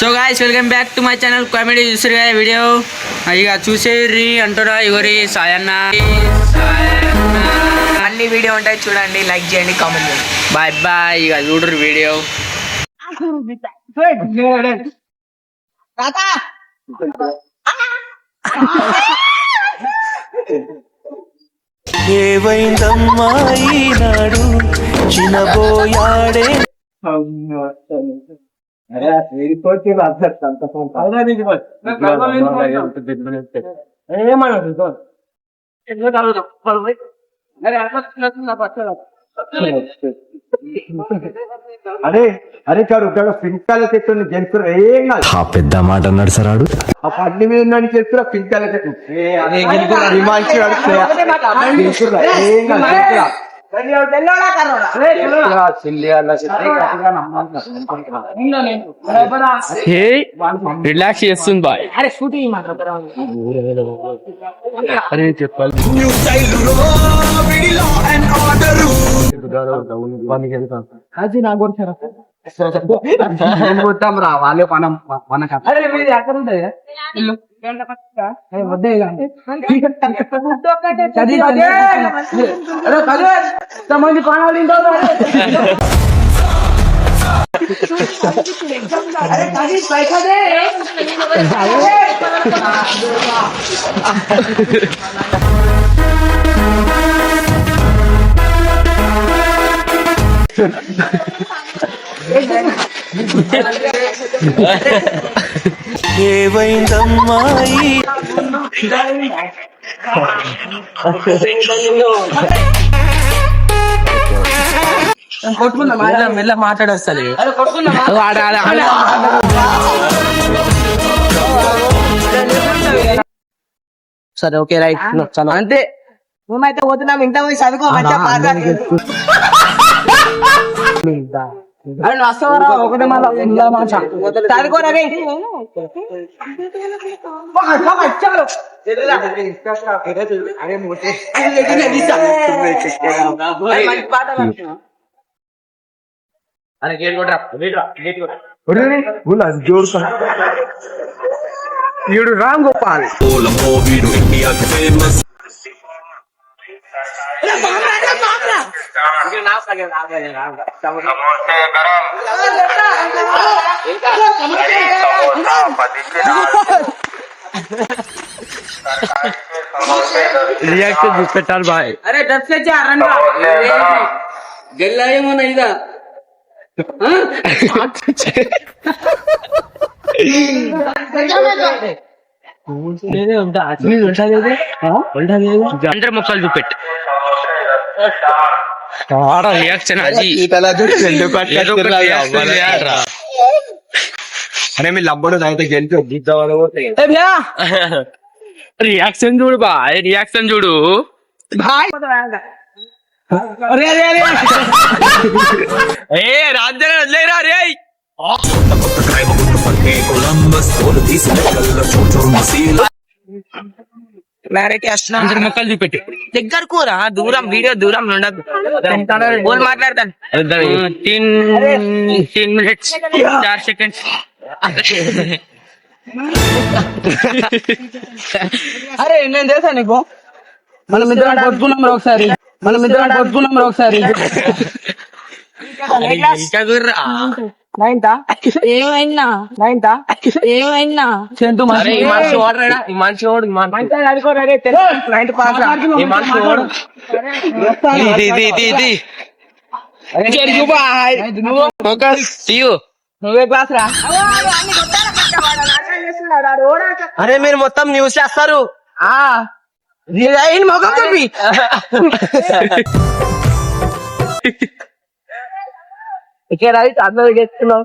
So guys welcome back to my channel comedy చూసారు కదా video ఇక చూసేరి అంటారా ఇవరి సాయన్న అన్ని వీడియో ఉంటాయి చూడండి, లైక్ చేయండి, కామెంట్ చేయండి. Bye bye. ఇక చూడరు వీడియో. ఏవైందమ్మా ఈనాడు చిన్నబోయాడే. అరే అరే కాదు పింకాల చెట్టు జంతువులు ఏం కాదు. ఆ పెద్ద మాట అన్నాడు సరాడు. ఆ పండి మీద ఉన్నాడు చెప్తున్నా పింకాల చెట్టు రిలాక్స్ చేస్తుంది బాయ్. అరే స్కూటీ అరే చెప్పాలి అది నాకు కూడా పోతాం రా వాళ్ళే మనం మన అరే మీది అక్కడ ఉంటుంది ఇల్లు వద్దే మంది కొనాలి ఏవైందమ్మా మెల్ల మాట్లాడొస్తుంది. సరే ఓకే రైట్ అంతే మేమైతే పోతున్నాం. ఇంత పోయి చదువుకో ఒకటే చదువుకోరా అరే గేట్ కొట్టరా ఈడు రామ్ గోపాల్ రియాక్షన్ చూపెట్టాలి బాయ్. అరే డ్రెస్ గెల్లా ఏమన్నా ఇదా అందరి ముఖాలు చూపెట్టు. రియాక్షన్ అది అరే మీ లబ్బడు అయితే గెలిచి గీద్దామని రియాక్షన్ చూడు బాయ్, రియాక్షన్ చూడు. ఏ రాజ్యం వదిలేరా రే. క్లారిటీ వస్తున్నా అందరి ముఖాలు చూపెట్టు. దగ్గర కూరా దూరం వీడియో దూరం ఉండదు మాట్లాడతాను. 10 minutes 4 seconds. అరే నేను చేశా నీకు. మనం ఇద్దరం కొట్టుకున్నాం ఒకసారి నైన్తా ఏమైనా చెంటు మనిషి నువ్వే క్లాస్ రా. అరే మీరు మొత్తం న్యూస్ చేస్తారు. మొగం చెప్పి ఇక్కడ అందరూ చేస్తున్నావు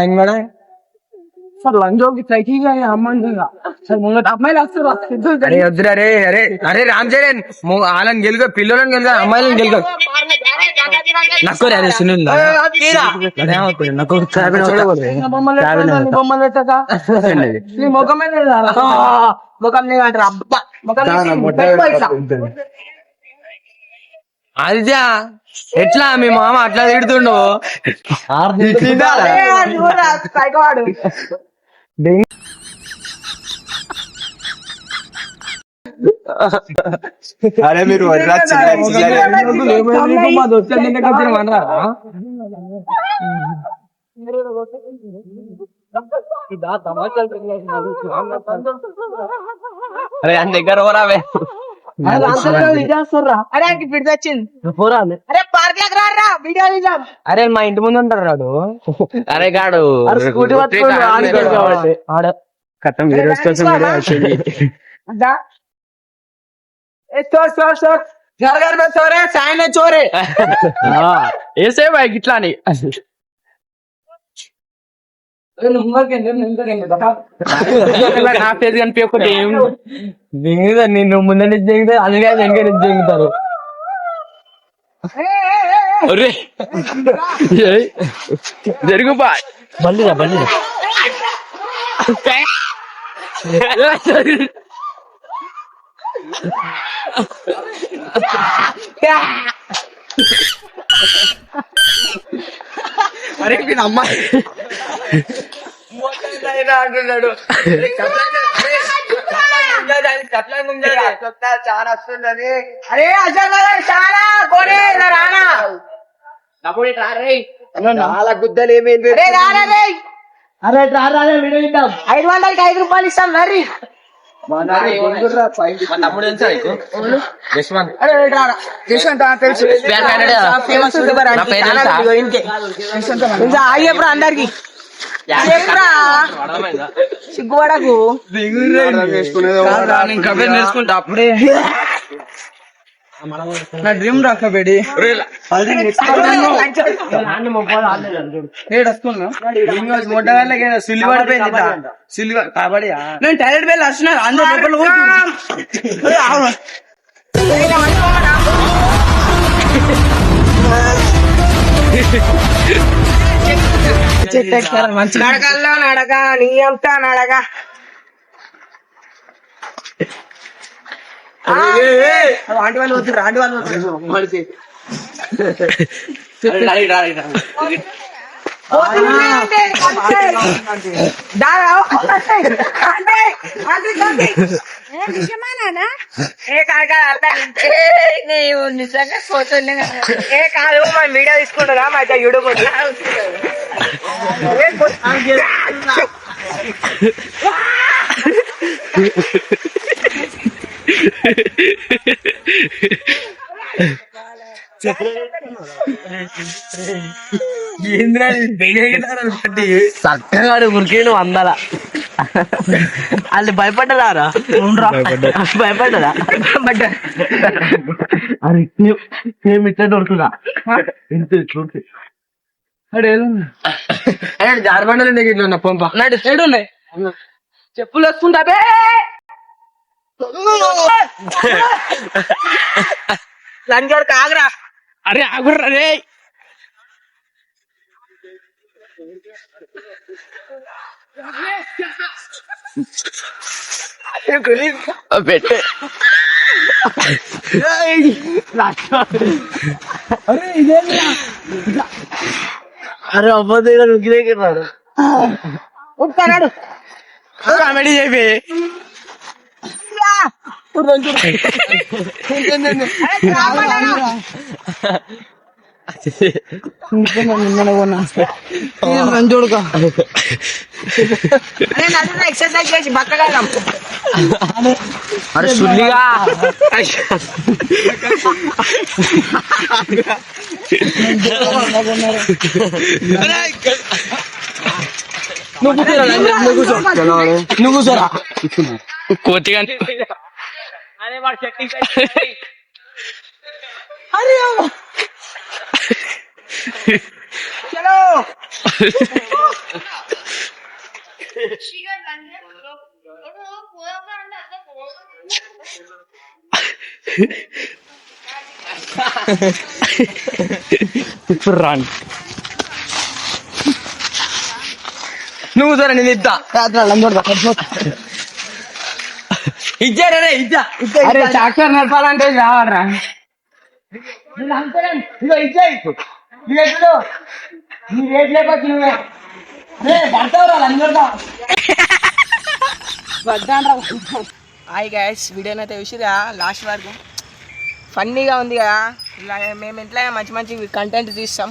మెల్లగా సార్ లంజోకి ట్రైకింగ్ అమ్మాయిలు వస్తారు. అరే వద్దురా అరే అరే అరే రామ్ చరణ్ వాళ్ళని గెలుగు పిల్లలను గెలుగు అమ్మాయిలను గెలుగు నాకు అరే సునీల్ బొమ్మలు పెట్టక నీ ముఖమే ముఖం అంటారు అబ్బా ముఖం అదిజా ఎట్లా మీ మామ అట్లా తిడుతుండు అరే మీరు అరే అని దగ్గర రావే అరే పిడిచి వచ్చింది అరే పార్క్ లోకి రా వీడియో తీద్దాం. అరే మా ఇంటి ముందు ఉంటారు రాడు అరే గాడు స్కూటీ పట్టుకొని ఆడుకోడు కాబట్టి కథం వీడియోస్ కోసం దా. ఏ చోర్ చోర్ చోర్ घर घर में चोरे साइन में चोरे ఏసే బాయ్ ఇట్లా అని నా పేరు కనిపించకపోతే ఏం దిగుతారు నిన్ను ముందు నుంచి దిగుతారు అందుకే వెనక నుంచి దిగుతారు జరుగు బాయ్ బండిరా బండిరా అరే వీళ్ళ అమ్మాయి అంటున్నాడు చాలా వస్తుంది. అరే అసలు చాలా కోరే రానా చాలా గుద్దలు ఏమైంది అరే రారా రే అరే రారా వీడియో ఇద్దాం 500కి 5 రూపాయలు ఇస్తాం మరి చెప్పరా అందరికి సిగ్గుపడకు నేర్చుకుంటా అప్పుడే నా డ్రీమ్ రాకబెడి సిల్లి పడిపోయింది సిల్లి కాబట్టి నేను టాయిలెట్ వెళ్ళి వస్తున్నా అందరూ నడకల్లో నడక నీ అంతా నడక ఆంటీ వాళ్ళు వద్దు ఆంటీ వాళ్ళు వద్దు నిజంగా పోతుంది ఏ కాదు మనం వీడియో తీసుకుంటున్నా మా యూట్యూబ్ చక్కగా ఉరికేను వందల వాళ్ళు భయపడ్డారా భయపడ్డా ఇట్లా దొరుకుతుందా జారబండలు ఇట్లా పంప ఉన్నాయి చెప్పులు వేసుకుంటా లంజోడు కాగరా అరే ఆగుర్రా రే పెట్టే అరే అబ్బాయి రుగ్గిరాడు ఉంటాడు కామెడీ చెప్పి ఎక్సర్సైజ్ చేసి బక్కగా అరే సుల్లిగా నువ్వు కూర్చోరా కోతిగా చలో ఇప్పుడు రాండి నువ్వు సరే నేను ఇద్దా ఇచ్చారే ఇచ్చా అరే ట్రాక్టర్ నడపాలంటే రావడరా నేను అంతేనండి ఇగో ఇచ్చేయి ఇక ఎట్లు నీ రేట్ లేకపోతే నువ్వే పడతావురా అందరితో హాయ్ గైస్ వీడియోని అయితే చూసిరా లాస్ట్ వరకు ఫన్నీగా ఉంది కదా ఇలా మేము ఇంట్లో మంచి మంచి కంటెంట్ తీస్తాం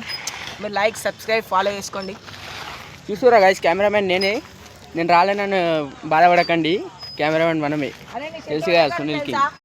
మీరు లైక్ సబ్స్క్రైబ్ ఫాలో చేసుకోండి చూసారా గైస్ కెమెరామెన్ నేను రాలేనని బాధపడకండి కెమెరామెన్ మనమే తెలుసు కదా సునీల్కి